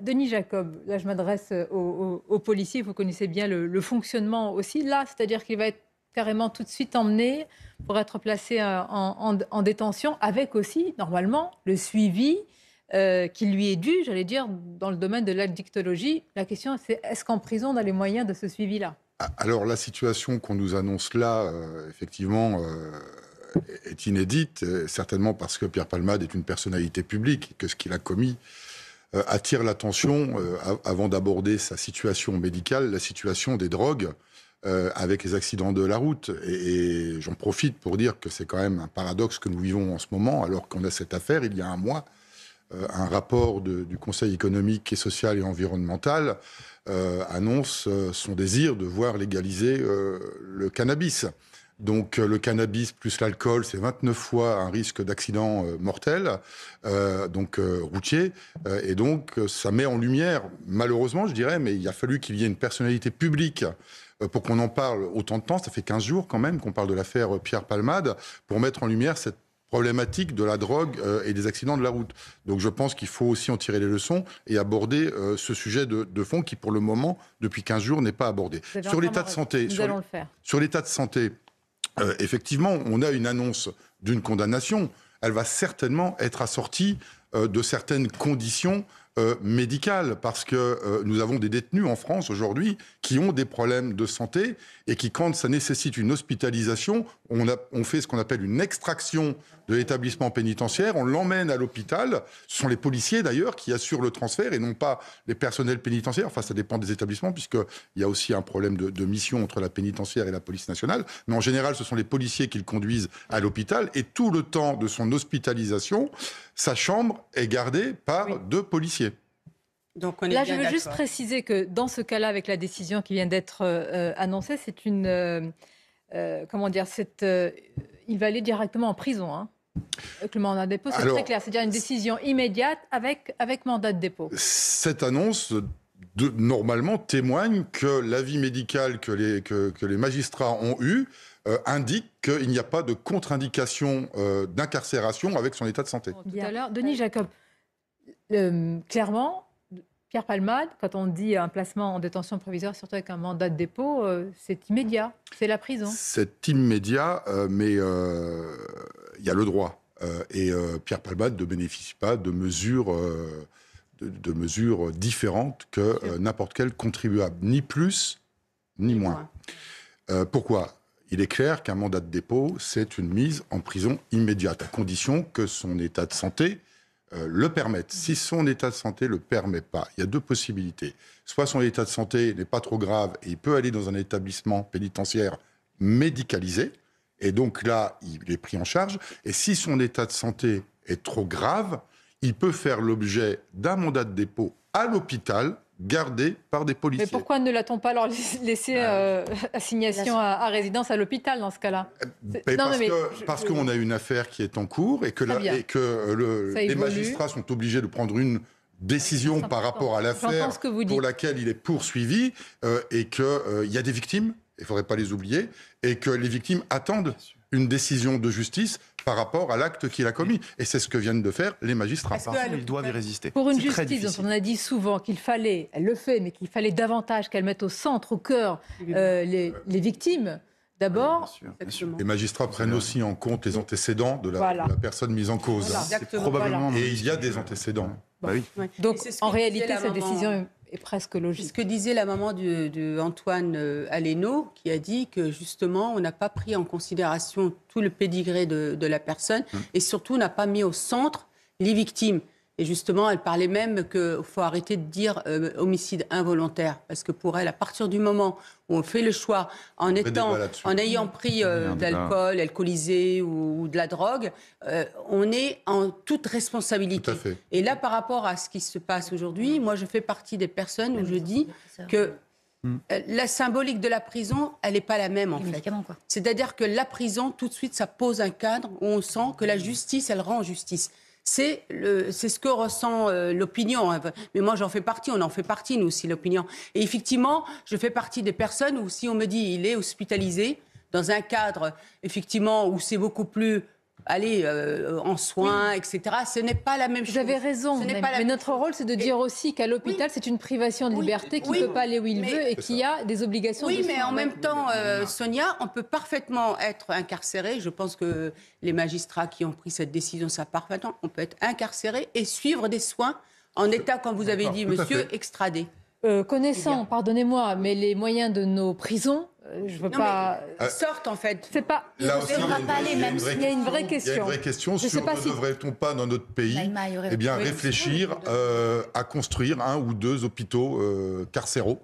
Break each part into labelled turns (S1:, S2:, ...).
S1: Denis Jacob, là je m'adresse aux policiers, vous connaissez bien le fonctionnement aussi. Là, c'est-à-dire qu'il va être carrément tout de suite emmené pour être placé en détention, avec aussi, normalement, le suivi qui lui est dû, j'allais dire, dans le domaine de l'addictologie. La question, c'est est-ce qu'en prison, on a les moyens de ce suivi-là?
S2: Alors, la situation qu'on nous annonce là, effectivement, est inédite, certainement parce que Pierre Palmade est une personnalité publique, et que ce qu'il a commis attire l'attention, avant d'aborder sa situation médicale, la situation des drogues, avec les accidents de la route. Et j'en profite pour dire que c'est quand même un paradoxe que nous vivons en ce moment, alors qu'on a cette affaire, il y a un mois, un rapport du Conseil économique et social et environnemental annonce son désir de voir légaliser le cannabis. Donc le cannabis plus l'alcool, c'est 29 fois un risque d'accident mortel, routier. Et donc ça met en lumière, malheureusement je dirais, mais il a fallu qu'il y ait une personnalité publique pour qu'on en parle autant de temps. Ça fait 15 jours quand même qu'on parle de l'affaire Pierre Palmade, pour mettre en lumière cette problématique de la drogue et des accidents de la route. Donc je pense qu'il faut aussi en tirer les leçons et aborder ce sujet de fond qui, pour le moment, depuis 15 jours, n'est pas abordé. Sur l'état de santé, sur l'état de santé, effectivement, on a une annonce d'une condamnation. Elle va certainement être assortie de certaines conditions médicales, parce que nous avons des détenus en France aujourd'hui qui ont des problèmes de santé et qui, quand ça nécessite une hospitalisation, on fait ce qu'on appelle une extraction de l'établissement pénitentiaire, on l'emmène à l'hôpital. Ce sont les policiers d'ailleurs qui assurent le transfert et non pas les personnels pénitentiaires. Enfin, ça dépend des établissements, puisqu'il y a aussi un problème de mission entre la pénitentiaire et la police nationale. Mais en général, ce sont les policiers qui le conduisent à l'hôpital, et tout le temps de son hospitalisation, sa chambre est gardée par deux policiers.
S1: Donc là, je veux juste préciser que dans ce cas-là, avec la décision qui vient d'être annoncée, c'est une... il va aller directement en prison, hein. Avec le mandat de dépôt, c'est très clair. C'est-à-dire une décision immédiate avec mandat de dépôt.
S2: Cette annonce, normalement, témoigne que l'avis médical que les magistrats ont eu indique qu'il n'y a pas de contre-indication d'incarcération avec son état de santé.
S1: Tout à l'heure, Denis Jacob, clairement, Pierre Palmade, quand on dit un placement en détention provisoire, surtout avec un mandat de dépôt, c'est immédiat, c'est la prison.
S2: C'est immédiat, mais il y a le droit. Pierre Palmade ne bénéficie pas de mesures différentes que n'importe quel contribuable, ni plus ni moins. Pourquoi ? Il est clair qu'un mandat de dépôt, c'est une mise en prison immédiate, à condition que son état de santé le permette. Si son état de santé ne le permet pas, il y a deux possibilités. Soit son état de santé n'est pas trop grave et il peut aller dans un établissement pénitentiaire médicalisé, et donc là, il est pris en charge. Et si son état de santé est trop grave, il peut faire l'objet d'un mandat de dépôt à l'hôpital, gardé par des policiers.
S1: Mais pourquoi ne l'a-t-on pas alors laissé assignation à résidence à l'hôpital dans ce cas-là?
S2: Parce qu'on a une affaire qui est en cours et que les magistrats sont obligés de prendre une décision par rapport à l'affaire pour laquelle il est poursuivi, et qu'il y a des victimes, il ne faudrait pas les oublier, et que les victimes attendent une décision de justice par rapport à l'acte qu'il a commis. Et c'est ce que viennent de faire les magistrats.
S3: Ils doivent y résister.
S1: Pour une justice dont on a dit souvent qu'il fallait, elle le fait, mais qu'il fallait davantage qu'elle mette au centre, au cœur, les victimes, d'abord...
S2: Les magistrats prennent aussi en compte les antécédents de la personne mise en cause.
S3: Probablement.
S2: Et il y a des antécédents.
S1: Donc, en réalité, cette décision est presque logique.
S4: C'est ce que disait la maman de Antoine Aleno, qui a dit que justement, on n'a pas pris en considération tout le pédigré de la personne et surtout, on n'a pas mis au centre les victimes. Et justement, elle parlait même qu'il faut arrêter de dire homicide involontaire. Parce que pour elle, à partir du moment où on fait le choix, en ayant pris de l'alcool, alcoolisé ou de la drogue, on est en toute responsabilité.
S2: Tout à fait.
S4: Et là, par rapport à ce qui se passe aujourd'hui, moi, je fais partie des personnes où je dis que la symbolique de la prison, elle n'est pas la même, en fait. C'est-à-dire que la prison, tout de suite, ça pose un cadre où on sent que la justice, elle rend justice. C'est ce que ressent l'opinion. Mais moi, j'en fais partie, on en fait partie, nous aussi, l'opinion. Et effectivement, je fais partie des personnes où si on me dit il est hospitalisé, dans un cadre, effectivement, où c'est beaucoup plus aller en soins, etc. Ce n'est pas la même chose.
S1: Vous avez raison, mais notre rôle, c'est de dire aussi qu'à l'hôpital, c'est une privation de liberté, qu'il ne peut pas aller où il veut et qu'il y a des obligations.
S4: Oui, mais en même temps, Sonia, on peut parfaitement être incarcéré. Je pense que les magistrats qui ont pris cette décision savent parfaitement. On peut être incarcéré et suivre des soins en état, comme vous avez dit, monsieur, extradé.
S1: Connaissant, pardonnez-moi, mais les moyens de nos prisons, je veux pas.
S4: Sortent en fait.
S1: C'est pas.
S2: Là aussi,
S1: Il y a une vraie question.
S2: Il y a une vraie question sur ne devrait-on pas dans notre pays réfléchir à construire 1 ou 2 hôpitaux carcéraux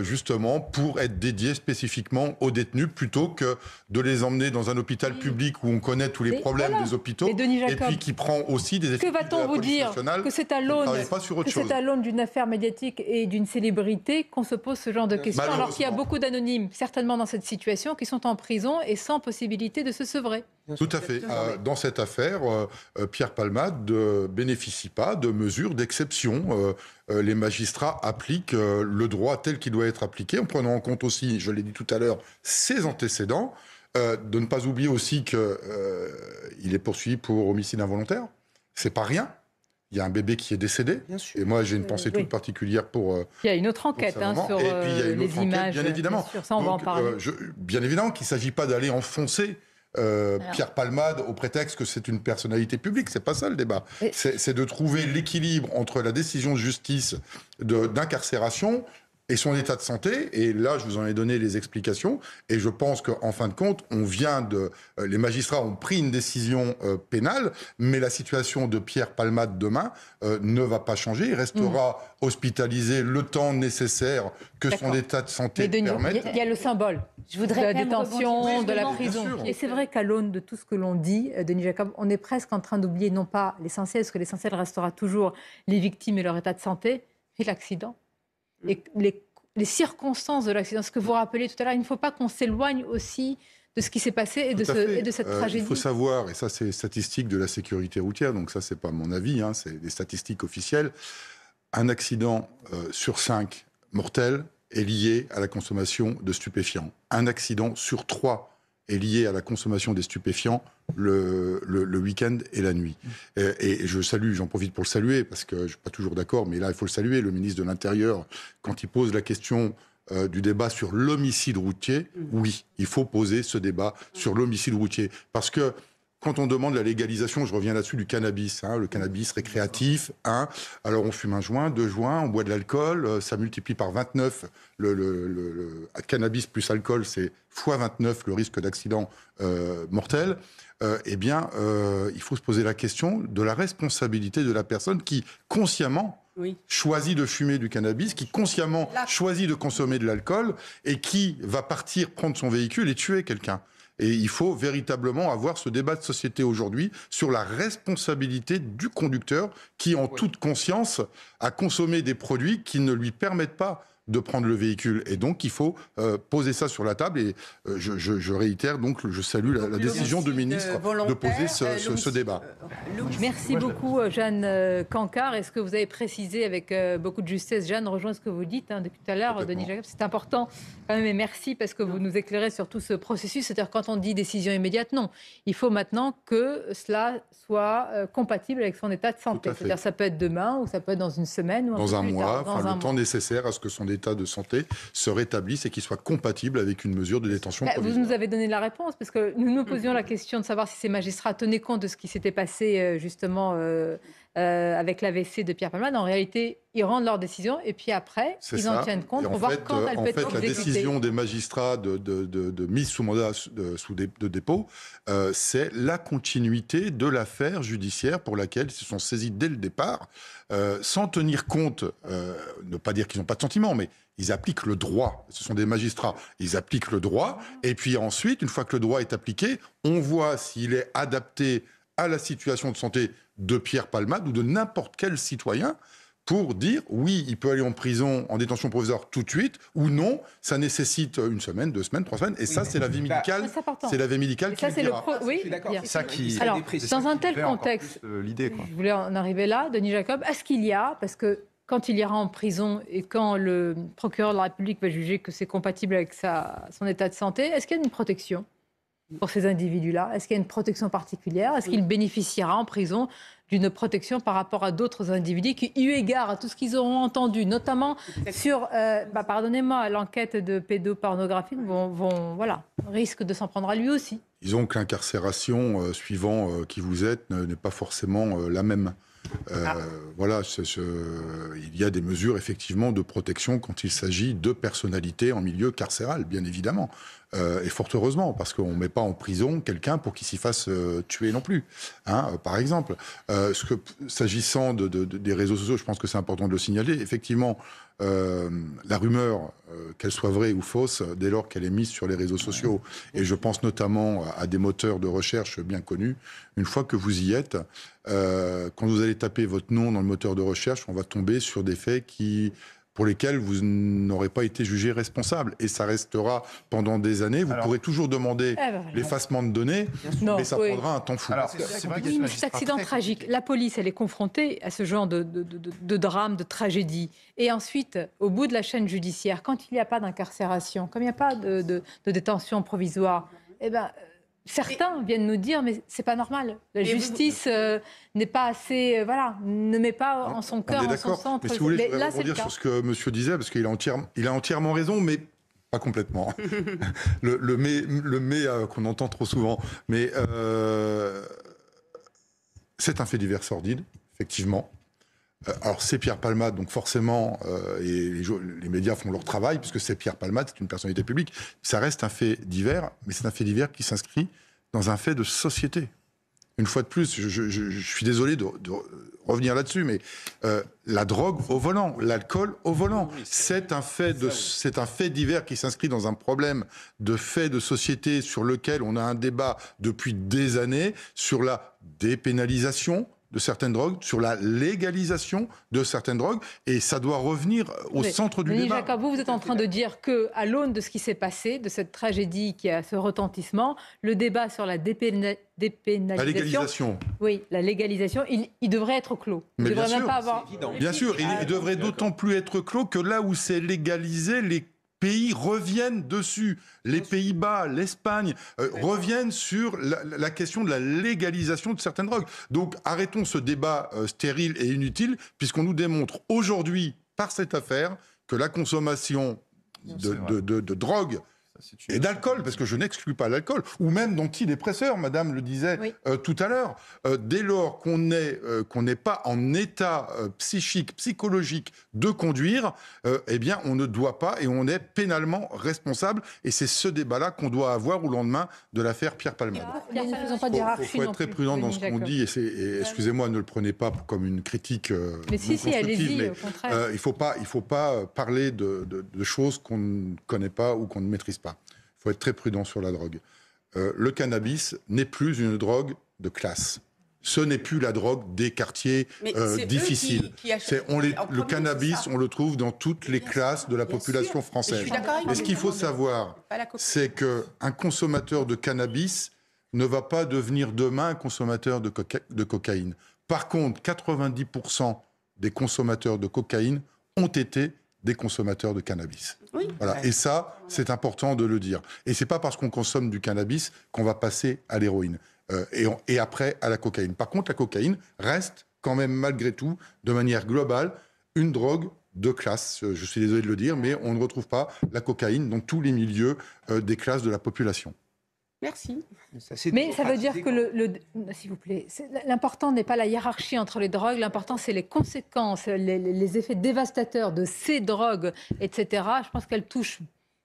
S2: justement pour être dédiés spécifiquement aux détenus plutôt que de les emmener dans un hôpital public où on connaît tous les problèmes des hôpitaux et puis qui prend aussi des effectifs
S1: que va-t-on vous dire que c'est à l'aune d'une affaire médiatique et d'une célébrité qu'on se pose ce genre de questions alors qu'il y a beaucoup d'anonymes certainement dans cette situation qui sont en prison et sans possibilité de se sevrer.
S2: Tout à fait. Dans cette affaire, Pierre Palmade ne bénéficie pas de mesures d'exception. Les magistrats appliquent le droit tel qu'il doit être appliqué, en prenant en compte aussi, je l'ai dit tout à l'heure, ses antécédents. De ne pas oublier aussi qu'il est poursuivi pour homicide involontaire. C'est pas rien. Il y a un bébé qui est décédé. Et moi, j'ai une pensée toute particulière pour...
S1: il y a une autre enquête sur les images.
S2: Bien évidemment.
S1: Bien sûr, ça, on va en parler.
S2: Bien évidemment qu'il ne s'agit pas d'aller enfoncer Pierre Palmade au prétexte que c'est une personnalité publique. C'est pas ça le débat. C'est de trouver l'équilibre entre la décision de justice d'incarcération et son état de santé. Et là, je vous en ai donné les explications. Et je pense qu'en fin de compte, les magistrats ont pris une décision pénale, mais la situation de Pierre Palmade demain ne va pas changer. Il restera hospitalisé le temps nécessaire que son état de santé permette.
S1: Il y a le symbole. Je voudrais de la détention, de la prison. Et c'est vrai qu'à l'aune de tout ce que l'on dit, Denis Jacob, on est presque en train d'oublier non pas l'essentiel, parce que l'essentiel restera toujours les victimes et leur état de santé, mais l'accident. Et les circonstances de l'accident, ce que vous rappelez tout à l'heure, il ne faut pas qu'on s'éloigne aussi de ce qui s'est passé et de cette tragédie.
S2: Il faut savoir, et ça c'est les statistiques de la sécurité routière, donc ça c'est pas mon avis, c'est des statistiques officielles, un accident sur 5 mortel est lié à la consommation de stupéfiants. Un accident sur 3 est lié à la consommation des stupéfiants le week-end et la nuit. Et j'en profite pour le saluer, parce que je ne suis pas toujours d'accord, mais là, il faut le saluer, le ministre de l'Intérieur, quand il pose la question du débat sur l'homicide routier, oui, il faut poser ce débat sur l'homicide routier. Parce que quand on demande la légalisation, je reviens là-dessus, du cannabis, le cannabis récréatif, alors on fume un joint, 2 joints, on boit de l'alcool, ça multiplie par 29, le cannabis plus alcool, c'est fois 29 le risque d'accident mortel. Il faut se poser la question de la responsabilité de la personne qui, consciemment, choisit de fumer du cannabis, qui consciemment choisit de consommer de l'alcool et qui va partir prendre son véhicule et tuer quelqu'un. Et il faut véritablement avoir ce débat de société aujourd'hui sur la responsabilité du conducteur qui, en toute conscience, a consommé des produits qui ne lui permettent pas de prendre le véhicule. Et donc, il faut poser ça sur la table. Et je réitère, donc, je salue la décision du ministre de poser ce débat.
S1: Merci beaucoup, Jeanne Cancard. Est-ce que vous avez précisé avec beaucoup de justesse, Jeanne, rejoint ce que vous dites depuis tout à l'heure, Denis Jacob. C'est important quand même, et merci parce que vous nous éclairez sur tout ce processus. C'est-à-dire, quand on dit décision immédiate, non. Il faut maintenant que cela soit compatible avec son état de santé. C'est-à-dire, ça peut être demain ou ça peut être dans une semaine ou
S2: dans un mois, le temps nécessaire à ce que son état de santé se rétablisse et qu'il soit compatible avec une mesure de détention provisoire.
S1: Vous nous avez donné la réponse, parce que nous nous posions la question de savoir si ces magistrats tenaient compte de ce qui s'était passé justement avec l'AVC de Pierre Palmade. En réalité, ils rendent leur décision et puis après, ils en tiennent compte pour voir quand elle peut être exécutée.
S2: La décision des magistrats de mise sous mandat de dépôt, c'est la continuité de l'affaire judiciaire pour laquelle ils se sont saisis dès le départ, sans tenir compte, ne pas dire qu'ils n'ont pas de sentiment, mais ils appliquent le droit. Ce sont des magistrats. Ils appliquent le droit. Et puis ensuite, une fois que le droit est appliqué, on voit s'il est adapté à la situation de santé de Pierre Palmade ou de n'importe quel citoyen pour dire oui, il peut aller en prison, en détention provisoire tout de suite, ou non, ça nécessite 1 semaine, 2 semaines, 3 semaines, et ça, c'est la vie médicale. C'est la vie médicale qui le dira.
S1: Oui,
S5: je suis d'accord.
S1: C'est
S5: ça qui.
S1: Alors, dans un tel contexte,
S3: l'idée, quoi.
S1: Je voulais en arriver là, Denis Jacob, est-ce qu'il y a, parce que quand il ira en prison et quand le procureur de la République va juger que c'est compatible avec son état de santé, est-ce qu'il y a une protection ? pour ces individus-là? Est-ce qu'il y a une protection particulière? Est-ce qu'il bénéficiera en prison d'une protection par rapport à d'autres individus qui, eu égard à tout ce qu'ils auront entendu, notamment sur, pardonnez-moi, l'enquête de pédopornographie, risquent de s'en prendre à lui aussi.
S2: Disons que l'incarcération, suivant qui vous êtes, n'est pas forcément la même. Voilà, il y a des mesures effectivement de protection quand il s'agit de personnalités en milieu carcéral, bien évidemment. Et fort heureusement, parce qu'on ne met pas en prison quelqu'un pour qu'il s'y fasse tuer non plus, par exemple. S'agissant des réseaux sociaux, je pense que c'est important de le signaler. Effectivement, la rumeur, qu'elle soit vraie ou fausse, dès lors qu'elle est mise sur les réseaux sociaux, et je pense notamment à des moteurs de recherche bien connus, une fois que vous y êtes, quand vous allez taper votre nom dans le moteur de recherche, on va tomber sur des faits pour lesquels vous n'aurez pas été jugé responsable. Et ça restera pendant des années. Vous pourrez toujours demander l'effacement de données, mais ça prendra un temps fou.
S1: Cet accident tragique, la police, elle est confrontée à ce genre de drame, de tragédie. Et ensuite, au bout de la chaîne judiciaire, quand il n'y a pas d'incarcération, comme il n'y a pas de détention provisoire, certains viennent nous dire, mais c'est pas normal. La justice n'est pas assez, ne met pas en son cœur, en son centre.
S2: Mais si vous voulez, je voudrais rebondir sur ce que monsieur disait, parce qu'il a entièrement raison, mais pas complètement. le mais qu'on entend trop souvent. Mais c'est un fait divers sordide, effectivement. Alors c'est Pierre Palmade, donc forcément, et les médias font leur travail, puisque c'est Pierre Palmade, c'est une personnalité publique. Ça reste un fait divers, mais c'est un fait divers qui s'inscrit dans un fait de société. Une fois de plus, je suis désolé de revenir là-dessus, mais la drogue au volant, l'alcool au volant, c'est un fait divers qui s'inscrit dans un problème de fait de société sur lequel on a un débat depuis des années sur la dépénalisation de certaines drogues, sur la légalisation de certaines drogues, et ça doit revenir au centre du débat.
S1: Jacob, vous êtes en train de dire qu'à l'aune de ce qui s'est passé, de cette tragédie qui a ce retentissement, le débat sur la dépénalisation...
S2: La légalisation.
S1: Oui, la légalisation, il devrait être clos.
S2: Mais bien sûr, bien sûr, il devrait d'autant plus être clos que là où c'est légalisé, les pays reviennent dessus. Les Pays-Bas, l'Espagne reviennent sur la question de la légalisation de certaines drogues. Donc arrêtons ce débat stérile et inutile, puisqu'on nous démontre aujourd'hui, par cette affaire, que la consommation de drogue et d'alcool, parce que je n'exclus pas l'alcool, ou même d'antidépresseurs, madame le disait tout à l'heure, dès lors qu'on n'est pas en état psychique, psychologique de conduire, eh bien on ne doit pas et on est pénalement responsable. Et c'est ce débat-là qu'on doit avoir au lendemain de l'affaire Pierre Palmade.
S1: Il
S2: faut être très prudent dans ce qu'on dit, et excusez-moi, ne le prenez pas comme une critique
S1: mais si, allez-y,
S2: mais
S1: au contraire.
S2: il faut pas parler de choses qu'on ne connaît pas ou qu'on ne maîtrise pas. Il faut être très prudent sur la drogue. Le cannabis n'est plus une drogue de classe. Ce n'est plus la drogue des quartiers difficiles. Le cannabis, on le trouve dans toutes les classes de la population française. Et ce qu'il faut savoir, c'est qu'un consommateur de cannabis ne va pas devenir demain un consommateur de cocaïne. Par contre, 90% des consommateurs de cocaïne ont été des consommateurs de cannabis.
S4: Oui.
S2: Voilà. Et ça, c'est important de le dire. Et c'est pas parce qu'on consomme du cannabis qu'on va passer à l'héroïne et après à la cocaïne. Par contre, la cocaïne reste quand même malgré tout, de manière globale, une drogue de classe. Je suis désolé de le dire, mais on ne retrouve pas la cocaïne dans tous les milieux des classes de la population.
S4: Merci.
S1: Mais ça veut dire que, s'il vous plaît, l'important n'est pas la hiérarchie entre les drogues, l'important c'est les conséquences, les effets dévastateurs de ces drogues, etc. Je pense qu'elles touchent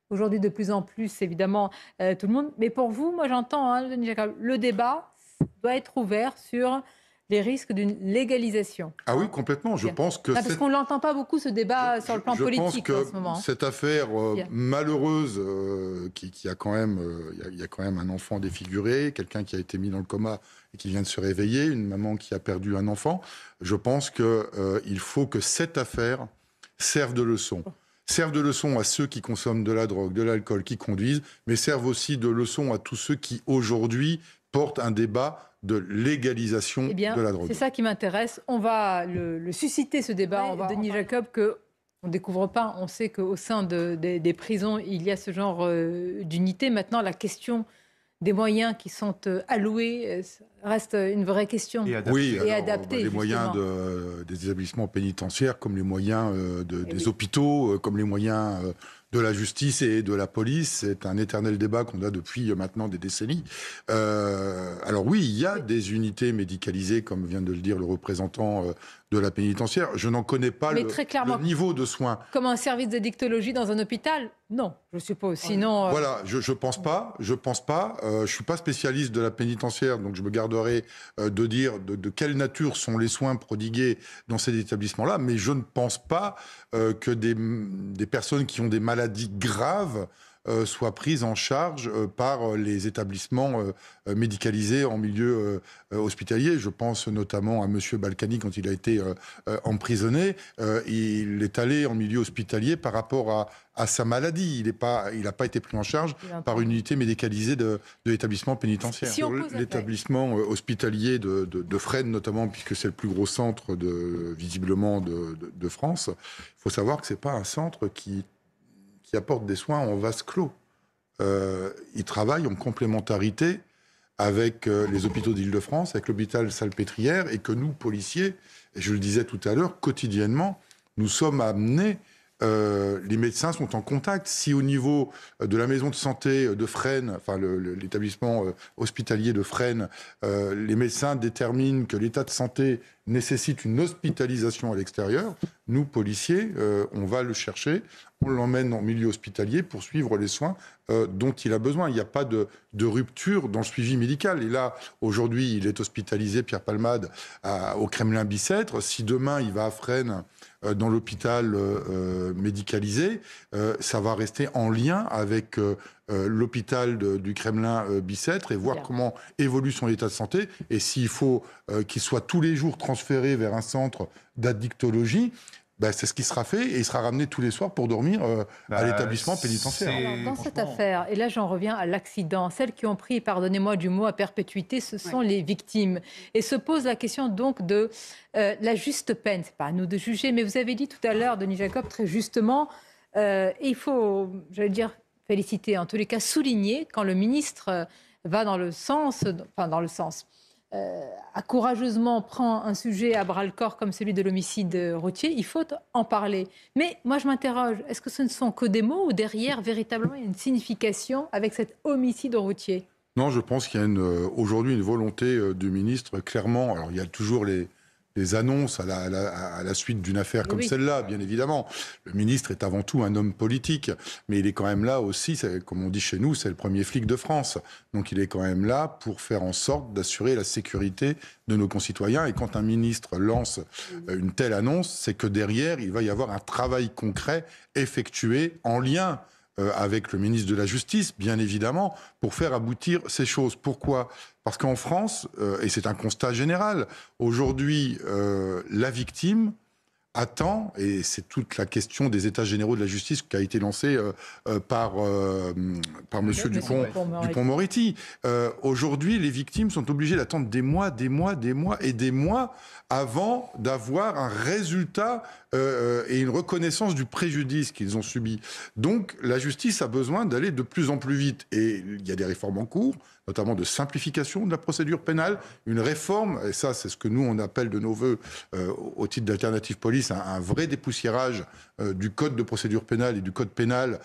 S1: aujourd'hui de plus en plus, évidemment, tout le monde. Mais pour vous, moi j'entends, le débat doit être ouvert sur les risques d'une légalisation.
S2: Ah oui, complètement. Je pense que
S1: parce qu'on ne l'entend pas beaucoup, ce débat sur le plan politique en ce moment.
S2: Je pense que cette affaire malheureuse, qui a quand même, il y a quand même un enfant défiguré, quelqu'un qui a été mis dans le coma et qui vient de se réveiller, une maman qui a perdu un enfant. Je pense qu'il faut que cette affaire serve de leçon. Serve de leçon à ceux qui consomment de la drogue, de l'alcool, qui conduisent, mais serve aussi de leçon à tous ceux qui, aujourd'hui, portent un débat de légalisation de la drogue.
S1: C'est ça qui m'intéresse. On va le susciter, ce débat. Denis Jacob, qu'on ne découvre pas. On sait qu'au sein des prisons, il y a ce genre d'unité. Maintenant, la question des moyens qui sont alloués reste une vraie question.
S3: Et adapté.
S2: Oui,
S1: Et
S2: alors,
S1: adapté,
S2: les moyens des établissements pénitentiaires, comme les moyens des hôpitaux, comme les moyens de la justice et de la police, c'est un éternel débat qu'on a depuis maintenant des décennies. Alors oui, il y a des unités médicalisées, comme vient de le dire le représentant de la pénitentiaire. Je n'en connais pas le niveau de soins.
S1: Comme un service de dictologie dans un hôpital? Non, je suppose. Sinon,
S2: voilà, je pense pas. Je suis pas spécialiste de la pénitentiaire, donc je me garderai de dire de quelle nature sont les soins prodigués dans ces établissements-là. Mais je ne pense pas que des personnes qui ont des maladies graves soient prises en charge par les établissements médicalisés en milieu hospitalier. Je pense notamment à Monsieur Balkany quand il a été emprisonné. Il est allé en milieu hospitalier par rapport à sa maladie. Il n'a pas été pris en charge par une unité médicalisée de l'établissement pénitentiaire.
S1: Si
S2: L'établissement hospitalier de Fresnes, notamment, puisque c'est le plus gros centre visiblement de France, il faut savoir que ce n'est pas un centre qui apporte des soins en vase clos. Il travaille en complémentarité avec les hôpitaux d'Île-de-France, avec l'hôpital Salpêtrière, et que nous, policiers, et je le disais tout à l'heure, quotidiennement, nous sommes amenés, les médecins sont en contact. Si au niveau de la maison de santé de Fresnes, enfin l'établissement hospitalier de Fresnes, les médecins déterminent que l'état de santé nécessite une hospitalisation à l'extérieur, nous, policiers, on va le chercher, on l'emmène en milieu hospitalier pour suivre les soins dont il a besoin. Il n'y a pas de rupture dans le suivi médical. Et là, aujourd'hui, il est hospitalisé, Pierre Palmade, au Kremlin-Bicêtre. Si demain, il va à Fresnes, dans l'hôpital médicalisé, ça va rester en lien avec l'hôpital du Kremlin-Bicêtre et voir comment évolue son état de santé. Et s'il faut qu'il soit tous les jours transféré vers un centre d'addictologie, c'est ce qui sera fait et il sera ramené tous les soirs pour dormir à l'établissement pénitentiaire.
S1: Alors, dans cette affaire, et là j'en reviens à l'accident, celles qui ont pris, pardonnez-moi du mot, à perpétuité, ce sont les victimes. Et se pose la question donc de la juste peine. Ce n'est pas à nous de juger, mais vous avez dit tout à l'heure, Denis Jacob, très justement, il faut, j'allais dire, féliciter, en tous les cas souligner, quand le ministre va dans le sens, courageusement prend un sujet à bras-le-corps comme celui de l'homicide routier, il faut en parler. Mais moi, je m'interroge, est-ce que ce ne sont que des mots ou derrière, véritablement, il y a une signification avec cet homicide routier?
S2: Non, je pense qu'il y a aujourd'hui une volonté du ministre, clairement. Alors, il y a toujours les annonces à la suite d'une affaire comme celle-là, bien évidemment. Le ministre est avant tout un homme politique, mais il est quand même là aussi, comme on dit chez nous, c'est le premier flic de France. Donc il est quand même là pour faire en sorte d'assurer la sécurité de nos concitoyens. Et quand un ministre lance une telle annonce, c'est que derrière, il va y avoir un travail concret effectué en lien avec le ministre de la Justice, bien évidemment, pour faire aboutir ces choses. Pourquoi ? Parce qu'en France, et c'est un constat général, aujourd'hui, la victime attend, et c'est toute la question des états généraux de la justice qui a été lancée par monsieur Dupond-Moretti. Aujourd'hui, les victimes sont obligées d'attendre des mois avant d'avoir un résultat et une reconnaissance du préjudice qu'ils ont subi. Donc, la justice a besoin d'aller de plus en plus vite. Et il y a des réformes en cours, notamment de simplification de la procédure pénale, une réforme, et ça c'est ce que nous on appelle de nos voeux au titre d'Alternative Police, un vrai dépoussiérage du code de procédure pénale et du code pénal,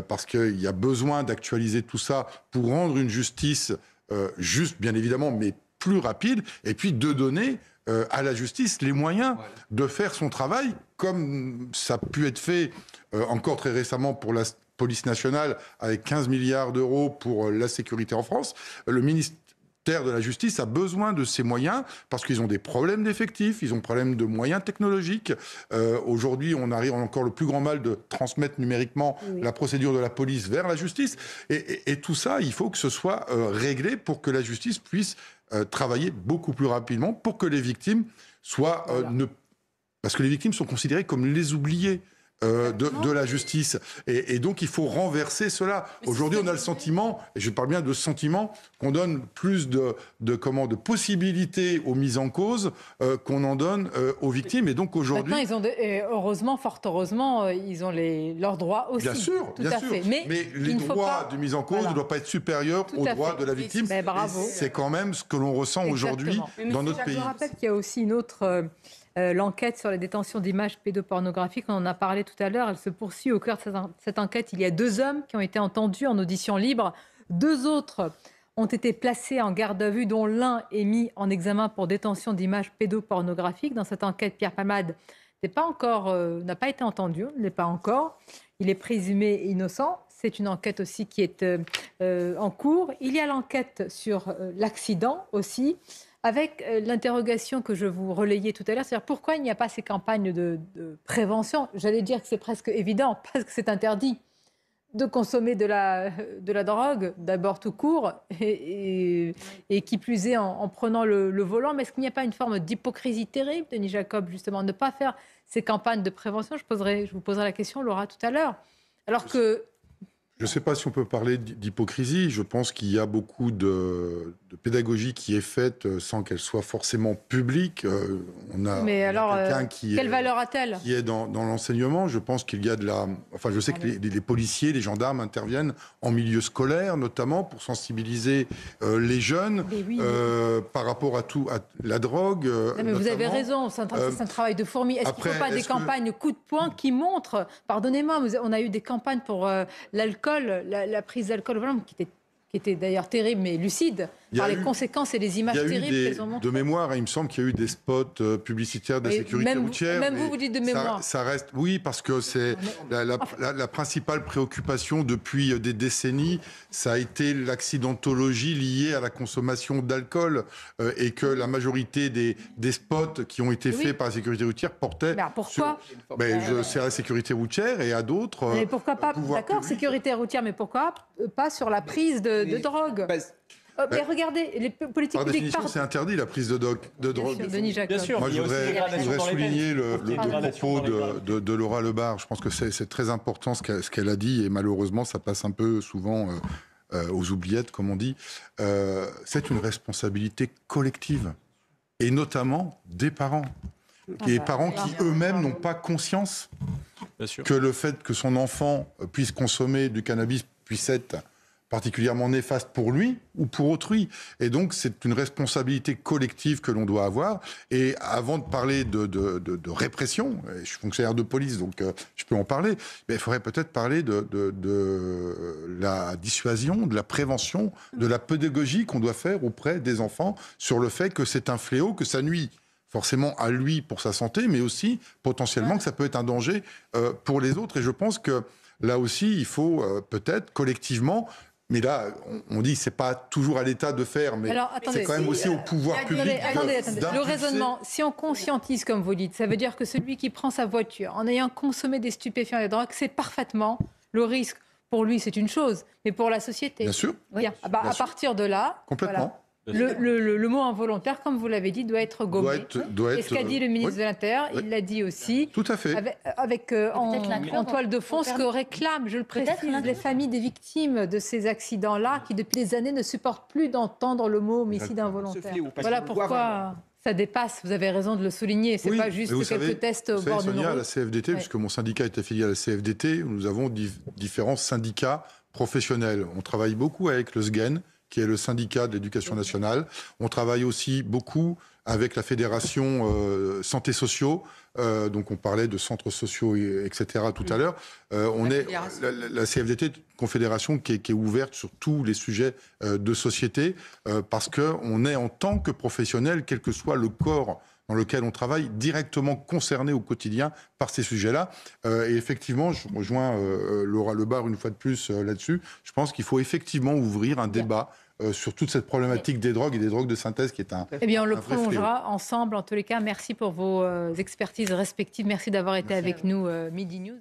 S2: parce qu'il y a besoin d'actualiser tout ça pour rendre une justice juste, bien évidemment, mais plus rapide, et puis de donner à la justice les moyens de faire son travail, comme ça a pu être fait encore très récemment pour la police nationale, avec 15 milliards d'euros pour la sécurité en France. Le ministère de la Justice a besoin de ces moyens parce qu'ils ont des problèmes d'effectifs, ils ont des problèmes de moyens technologiques. Aujourd'hui, on arrive encore le plus grand mal de transmettre numériquement la procédure de la police vers la justice. Et tout ça, il faut que ce soit réglé pour que la justice puisse travailler beaucoup plus rapidement, pour que les victimes soient... Parce que les victimes sont considérées comme les oubliés. de la justice. Et donc, il faut renverser cela. Aujourd'hui, on a le sentiment, et je parle bien de sentiment, qu'on donne plus de possibilités aux mises en cause qu'on en donne aux victimes. Et donc, aujourd'hui...
S1: Maintenant, heureusement, fort heureusement, ils ont leurs droits aussi.
S2: Bien sûr,
S1: tout à fait. Mais
S2: les droits de mise en cause ne doivent pas être supérieurs aux droits de la victime.
S1: Mais bravo.
S2: C'est quand même ce que l'on ressent aujourd'hui dans notre pays.
S1: Je rappelle qu'il y a aussi une autre... l'enquête sur la détention d'images pédopornographiques, on en a parlé tout à l'heure, elle se poursuit. Au cœur de cette enquête, il y a 2 hommes qui ont été entendus en audition libre. 2 autres ont été placés en garde à vue, dont l'un est mis en examen pour détention d'images pédopornographiques. Dans cette enquête, Pierre Palmade n'a pas été entendu, ne l'est pas encore. Il est présumé innocent. C'est une enquête aussi qui est en cours. Il y a l'enquête sur l'accident aussi, avec l'interrogation que je vous relayais tout à l'heure, c'est-à-dire pourquoi il n'y a pas ces campagnes de prévention. J'allais dire que c'est presque évident, parce que c'est interdit de consommer de la drogue, d'abord tout court, et qui plus est en prenant le volant. Mais est-ce qu'il n'y a pas une forme d'hypocrisie terrible, Denis Jacob, justement, de ne pas faire ces campagnes de prévention? Je vous poserai la question, Laura, tout à l'heure. Alors que...
S2: Je ne sais pas si on peut parler d'hypocrisie. Je pense qu'il y a beaucoup de pédagogie qui est faite sans qu'elle soit forcément publique.
S1: Mais alors, quelle valeur a-t-elle?
S2: Qui est dans l'enseignement. Je pense qu'il y a je sais que les policiers, les gendarmes interviennent en milieu scolaire, notamment pour sensibiliser les jeunes par rapport à la drogue.
S1: Non, mais vous avez raison, c'est un travail de fourmi. Est-ce qu'il ne faut pas des campagnes coup de poing qui montrent, pardonnez-moi, on a eu des campagnes pour l'alcool, la prise d'alcool, qui était d'ailleurs terrible mais lucide, par les conséquences et les images terribles qu'elles ont montrées.
S2: De mémoire, il me semble qu'il y a eu des spots publicitaires de la sécurité routière.
S1: Même vous dites de mémoire.
S2: Ça reste, oui, parce que c'est la principale préoccupation depuis des décennies, ça a été l'accidentologie liée à la consommation d'alcool et que la majorité des spots qui ont été faits par la sécurité routière portaient
S1: pourquoi
S2: c'est à la sécurité routière et à d'autres.
S1: Mais pourquoi pas? D'accord, sécurité routière, mais pourquoi pas sur la prise de drogue? Mais regardez, les politiques
S2: par
S1: publiques...
S2: définition, c'est interdit la prise de drogue.
S1: Denis Jacob.
S5: Bien sûr.
S2: Moi, je voudrais souligner le propos de Laura Lebar. Je pense que c'est très important ce qu'elle a dit, et malheureusement, ça passe un peu souvent aux oubliettes, comme on dit. C'est une responsabilité collective, et notamment des parents. Et parents qui eux-mêmes n'ont pas conscience que le fait que son enfant puisse consommer du cannabis puisse être particulièrement néfaste pour lui ou pour autrui. Et donc, c'est une responsabilité collective que l'on doit avoir. Et avant de parler de répression, je suis fonctionnaire de police, donc je peux en parler, mais il faudrait peut-être parler de la dissuasion, de la prévention, de la pédagogie qu'on doit faire auprès des enfants sur le fait que c'est un fléau, que ça nuit forcément à lui pour sa santé, mais aussi potentiellement que ça peut être un danger pour les autres. Et je pense que là aussi, il faut peut-être collectivement... Mais là, on dit que ce n'est pas toujours à l'État de faire, mais c'est quand même aussi au pouvoir public.
S1: Attendez. Le raisonnement, si on conscientise, comme vous dites, ça veut dire que celui qui prend sa voiture en ayant consommé des stupéfiants et des drogues sait parfaitement le risque. Pour lui, c'est une chose, mais pour la société.
S2: Bien sûr.
S1: Bien. À partir de là...
S2: Complètement.
S1: Voilà. Le mot involontaire, comme vous l'avez dit, doit être gommé.
S2: Doit
S1: et ce qu'a dit le ministre de l'Intérieur, il l'a dit aussi.
S2: Tout à fait.
S1: Avec en toile de fond, ce que réclament, je le précise, les familles des victimes de ces accidents-là, qui depuis des années ne supportent plus d'entendre le mot homicide involontaire. Voilà pourquoi ça dépasse, vous avez raison de le souligner, c'est pas juste quelques tests au bord d'une route.
S2: À la CFDT, puisque mon syndicat est affilié à la CFDT, nous avons différents syndicats professionnels. On travaille beaucoup avec le SGEN, qui est le syndicat de l'éducation nationale. On travaille aussi beaucoup avec la fédération santé sociaux. Donc on parlait de centres sociaux, etc. tout à l'heure. La CFDT est une confédération qui est ouverte sur tous les sujets de société parce qu'on est en tant que professionnel, quel que soit le corps dans lequel on travaille, directement concerné au quotidien par ces sujets-là. Et effectivement, je rejoins Laura Lebar une fois de plus là-dessus. Je pense qu'il faut effectivement ouvrir un débat sur toute cette problématique des drogues et des drogues de synthèse qui est un
S1: Eh bien, on le prolongera ensemble. En tous les cas, merci pour vos expertises respectives. Merci d'avoir été avec nous, Midi News.